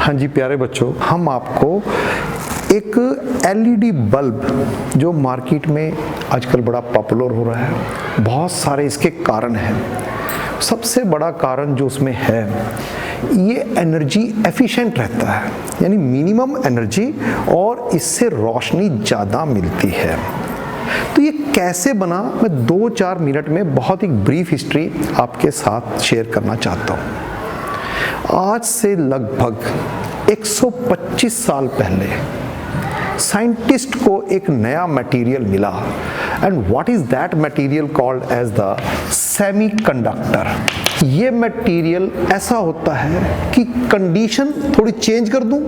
हाँ जी प्यारे बच्चों, हम आपको एक एलईडी बल्ब जो मार्केट में आजकल बड़ा पॉपुलर हो रहा है, बहुत सारे इसके कारण हैं। सबसे बड़ा कारण जो उसमें है, ये एनर्जी एफिशिएंट रहता है, यानी मिनिमम एनर्जी, और इससे रोशनी ज़्यादा मिलती है। तो ये कैसे बना, मैं 2-4 मिनट में बहुत ही ब्रीफ हिस्ट्री आपके साथ शेयर करना चाहता हूँ। आज से लगभग 125 साल पहले साइंटिस्ट को एक नया मटेरियल मिला, and what is that material called as the semiconductor. ये मटेरियल ऐसा होता है कि कंडीशन थोड़ी चेंज कर दूं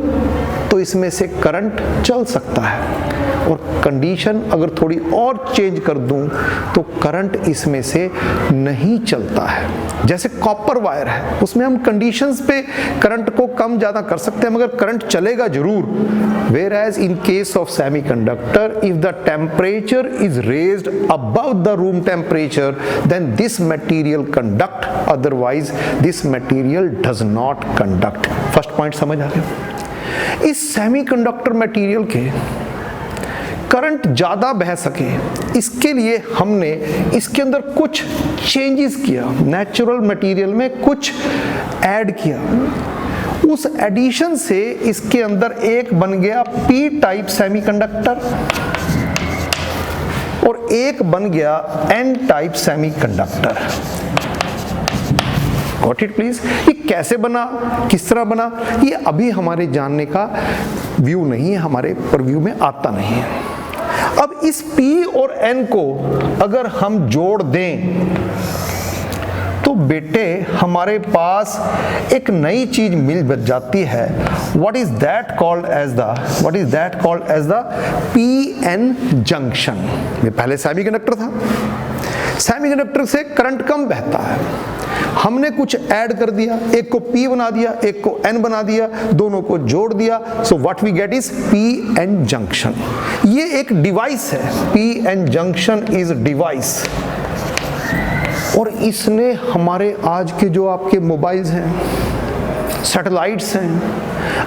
तो इसमें से करंट चल सकता है, और कंडीशन अगर थोड़ी और चेंज कर दूं तो करंट इसमें से नहीं चलता है। जैसे कॉपर वायर है, उसमें हम कंडीशंस पे करंट को कम ज़्यादा कर सकते हैं, मगर करंट चलेगा जरूर। Whereas in case of semiconductor, if the temperature is raised above the room temperature, then this material conduct, otherwise this material does not conduct. First point समझ आ गया। इस सेमीकंडक्टर मटेरियल के करंट ज़्यादा बह सके, इसके लिए हमने इसके अंदर कुछ चेंजेस किया, नेचुरल मटेरियल में कुछ ऐड किया। उस एडिशन से इसके अंदर एक बन गया पी टाइप सेमीकंडक्टर और एक बन गया N type semiconductor. Got it please. ये कैसे बना, किस तरह बना, ये अभी हमारे जानने का व्यू नहीं है, हमारे परव्यू में आता नहीं है। अब इस P और N को अगर हम जोड़ दें तो बेटे हमारे पास एक नई चीज मिल जाती है। What is that called as the PN junction. ये पहले सेमीकंडक्टर था, सेमीकंडक्टर से करंट कम बहता है, हमने कुछ ऐड कर दिया, एक को P बना दिया, एक को N बना दिया, दोनों को जोड़ दिया, so what we get is PN junction. ये एक डिवाइस है, PN जंक्शन इज डिवाइस, और इसने हमारे आज के जो आपके मोबाइल्स हैं, सैटेलाइट्स हैं,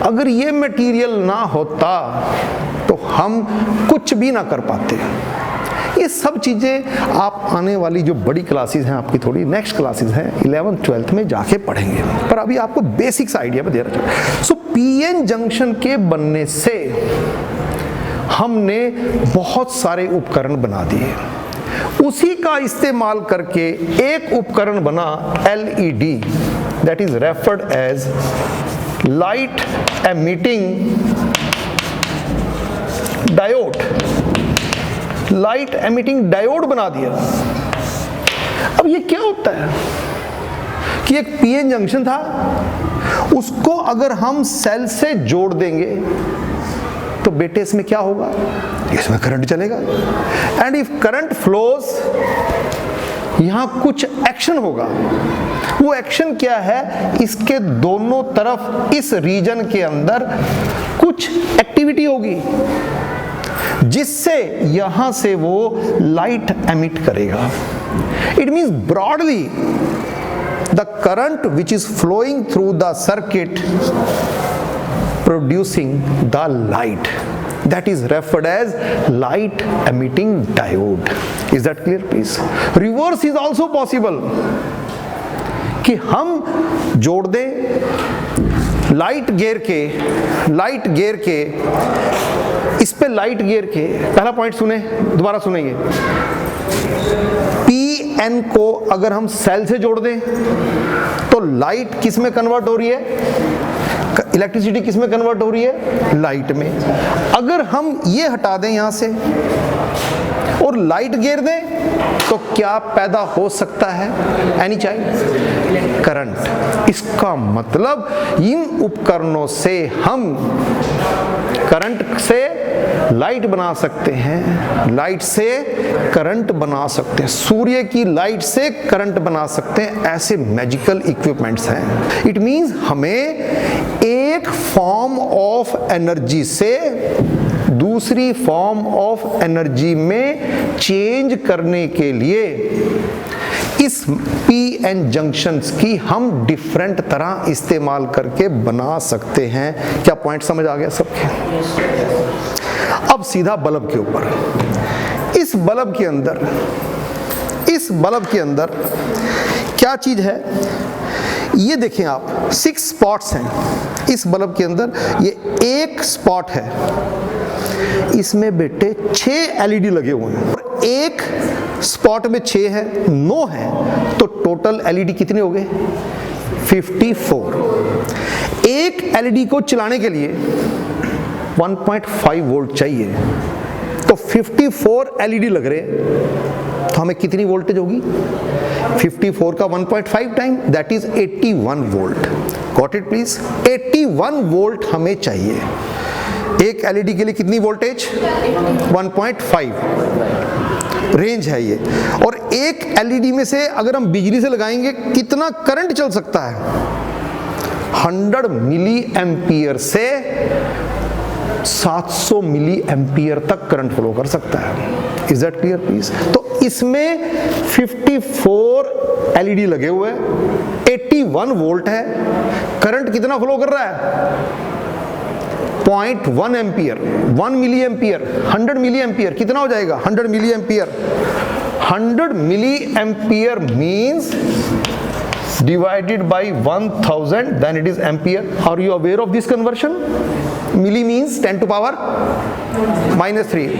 अगर ये मटेरियल ना होता तो हम कुछ भी ना कर पाते। ये सब चीज़ें आप आने वाली जो बड़ी क्लासेस हैं, आपकी थोड़ी नेक्स्ट क्लासेस हैं 11th 12th में जाके पढ़ेंगे, पर अभी आपको बेसिक्स आइडिया में दे रहा हूं। सो PN जंक्शन के बनने से हमने बहुत सारे उपकरण बना दिए। उसी का इस्तेमाल करके एक उपकरण बना LED, that is referred as light emitting diode. Light emitting diode बना दिया। अब ये क्या होता है कि एक PN जंक्शन था, उसको अगर हम सेल से जोड़ देंगे तो बेटे इसमें क्या होगा, इसमें करंट चलेगा, एंड इफ करंट फ्लोज, यहां कुछ एक्शन होगा। वो एक्शन क्या है, इसके दोनों तरफ इस रीजन के अंदर कुछ एक्टिविटी होगी जिससे यहां से वो लाइट एमिट करेगा। It means broadly the current which is flowing through the circuit producing the light, that is referred as light emitting diode. Is that clear please? Reverse is also possible, कि हम जोड़ दें light gear के इस पे light gear के, पहला point सुने, दोबारा सुनेंगे। PN को अगर हम सेल से जोड़ दें तो लाइट किस में कन्वर्ट हो रही है, इलेक्ट्रिसिटी किस में कन्वर्ट हो रही है, लाइट में। अगर हम ये हटा दें यहां से और लाइट गिर दें तो क्या पैदा हो सकता है, एनी चाइल्ड, करंट। इसका मतलब इन उपकरणों से हम करंट से लाइट बना सकते हैं, लाइट से करंट बना सकते हैं, सूर्य की लाइट से करंट बना सकते हैं। ऐसे मैजिकल इक्विपमेंट्स हैं। इट मींस हमें एक फॉर्म ऑफ एनर्जी से दूसरी फॉर्म ऑफ एनर्जी में चेंज करने के लिए इस पीएन जंक्शंस की हम डिफरेंट तरह इस्तेमाल करके बना सकते हैं। क्या पॉइंट समझ आ गया सबके? अब सीधा बल्ब के ऊपर। इस बल्ब के अंदर क्या चीज है? ये देखें आप, 6 स्पॉट्स हैं इस बल्ब के अंदर। ये एक स्पॉट है, इसमें बेटे 6 एलईडी लगे हुए हैं। और एक स्पॉट में 6 है, 9 है, तो टोटल एलईडी कितने हो गए? 54। एक एलईडी को चलाने के लिए 1.5 वोल्ट चाहिए, तो 54 एलईडी लग रहे हैं, तो हमें कितनी वोल्टेज होगी? 54 का 1.5 time, that is 81 volt. Got it please? 81 volt हमें चाहिए। एक एलईडी के लिए कितनी वोल्टेज? 1.5 रेंज है ये। और एक एलईडी में से अगर हम बिजली से लगाएंगे कितना करंट चल सकता है? 100 मिली एम्पियर से 700 मिली एम्पियर तक करंट फ्लो कर सकता है। Is that clear please? तो इसमें 54 एलईडी लगे हुए, 81 वोल्ट है, करंट कितना फ्लो कर रहा है? 0.1 ampere, 1 milli ampere, 100 milli ampere कितना हो जाएगा? 100 milli ampere. 100 milli ampere means divided by 1000, then it is ampere. Are you aware of this conversion? Milli means 10 to power -3.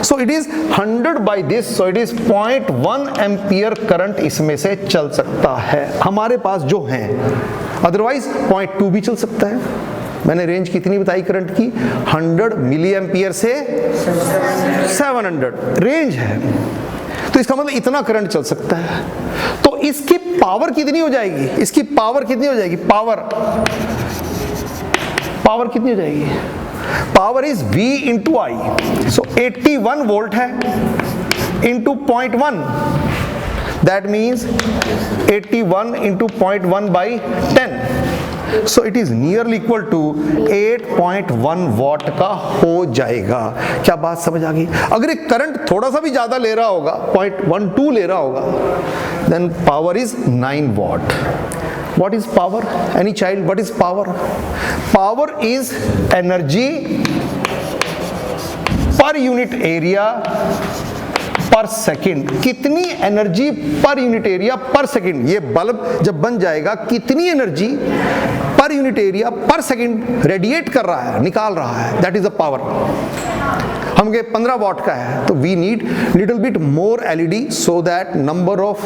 So it is 100 by this, so it is 0.1 ampere current इसमें से चल सकता है हमारे पास जो है। Otherwise 0.2 भी चल सकता है। मैंने रेंज कितनी बताई करंट की? 100 मिली एम्पियर से 700 रेंज है, तो इसका मतलब इतना करंट चल सकता है। तो इसकी पावर कितनी हो जाएगी? इसकी पावर कितनी हो जाएगी? पावर कितनी हो जाएगी? Power is V into I. So 81 volt है into 0.1, that means 81 into 0.1 by 10। So it is nearly equal to 8.1 watt का हो जाएगा। क्या बात समझ आ गई? अगर एक करंट थोड़ा सा भी ज्यादा ले रहा होगा, 0.12 ले रहा होगा, then power is 9 watt. What is power? Any child, what is power? Power is energy per unit area पर सेकेंड। कितनी एनर्जी पर यूनिट एरिया पर सेकेंड? ये बल्ब जब बन जाएगा कितनी एनर्जी पर यूनिट एरिया पर सेकेंड रेडिएट कर रहा है, निकाल रहा है, दैट इज द पावर। हम के 15 वॉट का है, तो we need little bit more LED so that number of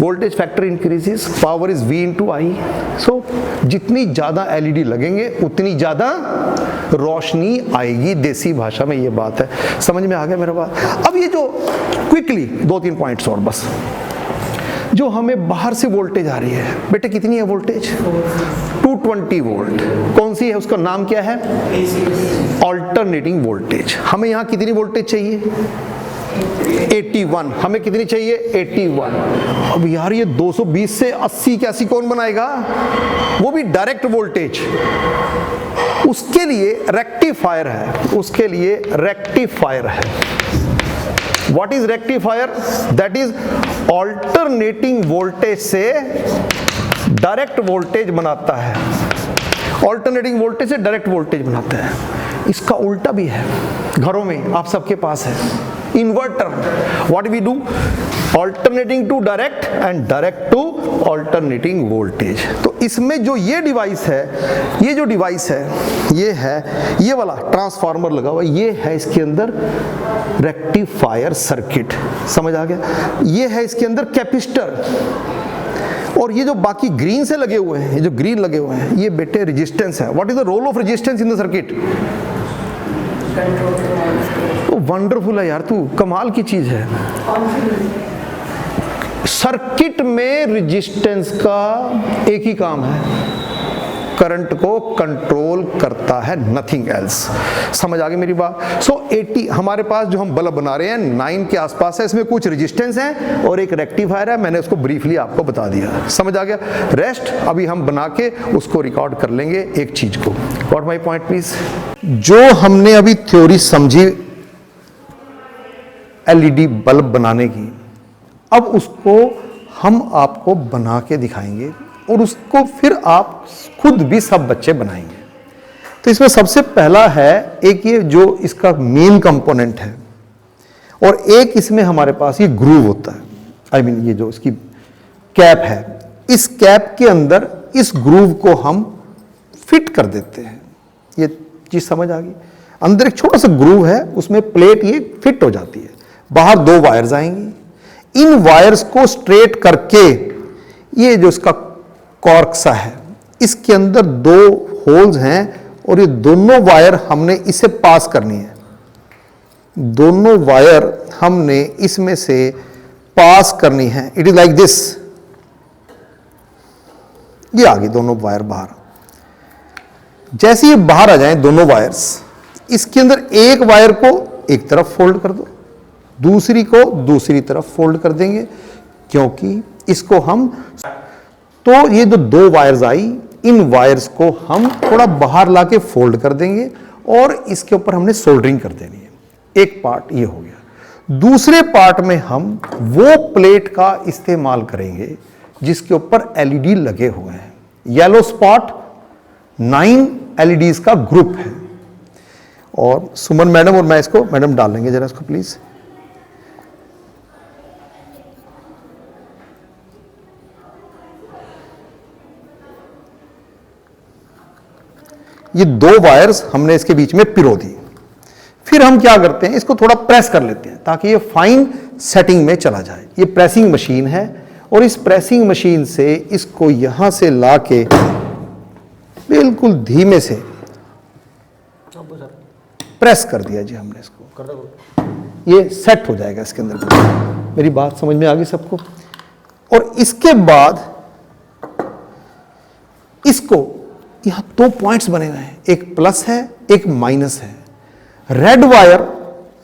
voltage factor increases, power is V into I. So जितनी ज्यादा एलईडी लगेंगे उतनी ज्यादा रोशनी आएगी। देसी भाषा में ये बात है। समझ में आ गया मेरा बात? अब ये जो क्विकली 2-3 पॉइंट्स और बस, जो हमें बाहर से वोल्टेज आ रही है बेटे, कितनी है वोल्टेज? 220 वोल्ट। कौन सी है? उसका नाम क्या है? Alternating voltage. हमें यहाँ कितनी वोल्टेज चाहिए? 81। हमें कितनी चाहिए? 81। अब यार ये 220 से 80 कैसी कौन बनाएगा? वो भी डायरेक्ट वोल्टेज। उसके लिए रेक्टिफायर है, उसके लिए रेक्टिफायर है। What is rectifier? That is alternating voltage से डायरेक्ट वोल्टेज बनाता है। ऑल्टरनेटिंग वोल्टेज से डायरेक्ट वोल्टेज बनाता है। इसका उल्टा भी है, घरों में आप सबके पास है inverter. What we do? Alternating to direct and direct to alternating voltage. तो इसमें जो ये डिवाइस है, ये जो डिवाइस है, ये है ये वाला ट्रांसफार्मर लगा हुआ, ये है इसके अंदर रेक्टिफायर सर्किट। समझ आ गया? ये है इसके अंदर कैपेसिटर, और ये जो बाकी ग्रीन से लगे हुए हैं, ये जो ग्रीन लगे हुए हैं, ये बेटे रेजिस्टेंस है। What is the role of resistance in the circuit? तो वंडरफुल है यार, तू कमाल की चीज है। सर्किट में रेजिस्टेंस का एक ही काम है, करंट को कंट्रोल करता है, नथिंग एल्स। समझ आ गई मेरी बात? सो 80 हमारे पास जो हम बल्ब बना रहे हैं 9 के आसपास है, इसमें कुछ रेजिस्टेंस है और एक रेक्टिफायर है। मैंने उसको ब्रीफली आपको बता दिया। समझ आ गया? रेस्ट अभी हम बना के उसको रिकॉर्ड कर लेंगे एक चीज को। What my point please? जो हमने अभी थ्योरी समझी एलईडी बल्ब बनाने की, अब उसको हम आपको बना के दिखाएंगे और उसको फिर आप खुद भी सब बच्चे बनाएंगे। तो इसमें सबसे पहला है एक ये जो इसका मेन कंपोनेंट है, और एक इसमें हमारे पास ये ग्रूव होता है, आई मीन ये जो इसकी कैप है, इस कैप के अंदर इस ग्रूव को हम फिट कर देते हैं। ये चीज समझ आ गई? अंदर एक छोटा सा ग्रूव है, उसमें प्लेट ये फिट हो जाती है, बाहर 2 वायर्स आएंगी। इन वायर्स को स्ट्रेट करके ये जो इसका कॉर्क सा है, इसके अंदर 2 होल्स हैं और ये दोनों वायर हमने इसे पास करनी है। दोनों वायर हमने इसमें से पास करनी है। It is like this. ये आ गई दोनों वायर बाहर। जैसे ये बाहर आ जाएं दोनों वायर्स, इसके अंदर एक वायर को एक तरफ फोल्ड कर दो, दूसरी को दूसरी तरफ फोल्ड कर देंगे, क्योंकि इसको हम, तो ये जो 2 वायर्स आई, इन वायर्स को हम थोड़ा बाहर लाके फोल्ड कर देंगे और इसके ऊपर हमने सोल्डरिंग कर देनी है। एक पार्ट ये हो गया। दूसरे पार्ट में हम वो प्लेट का इस्तेमाल करेंगे जिसके ऊपर एलईडी लगे हुए हैं। येलो स्पॉट 9 एलईडीज का ग्रुप है। और सुमन मैडम और मैं इसको, मैडम डाल लेंगे जरा इसको प्लीज। ये 2 वायर्स हमने इसके बीच में पिरो दी। फिर हम क्या करते हैं, इसको थोड़ा प्रेस कर लेते हैं ताकि ये फाइन सेटिंग में चला जाए। ये प्रेसिंग मशीन है और इस प्रेसिंग मशीन से इसको यहां से लाके बिल्कुल धीमे से प्रेस कर दिया जी हमने इसको, ये सेट हो जाएगा इसके अंदर। मेरी बात समझ में आ गई सबको? और इसके बाद इसको यहां 2 पॉइंट्स बने हुए हैं, एक प्लस है एक माइनस है। रेड वायर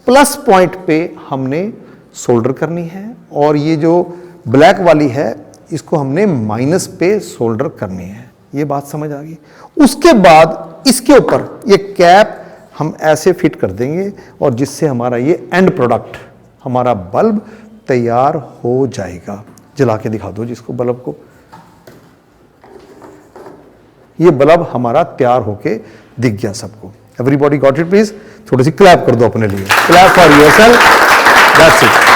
प्लस पॉइंट पे हमने सोल्डर करनी है और ये जो ब्लैक वाली है इसको हमने माइनस पे सोल्डर करनी है। ये बात समझ आ गई? उसके बाद इसके ऊपर ये कैप हम ऐसे फिट कर देंगे और जिससे हमारा ये एंड प्रोडक्ट, हमारा बल्ब तैयार हो जाएगा। जला के दिखा दो जिसको बल्ब को। ये बल्ब हमारा तैयार होके दिख गया सबको। Everybody got it please? थोड़ी सी क्लैप कर दो अपने लिए। Clap for yourself. That's it.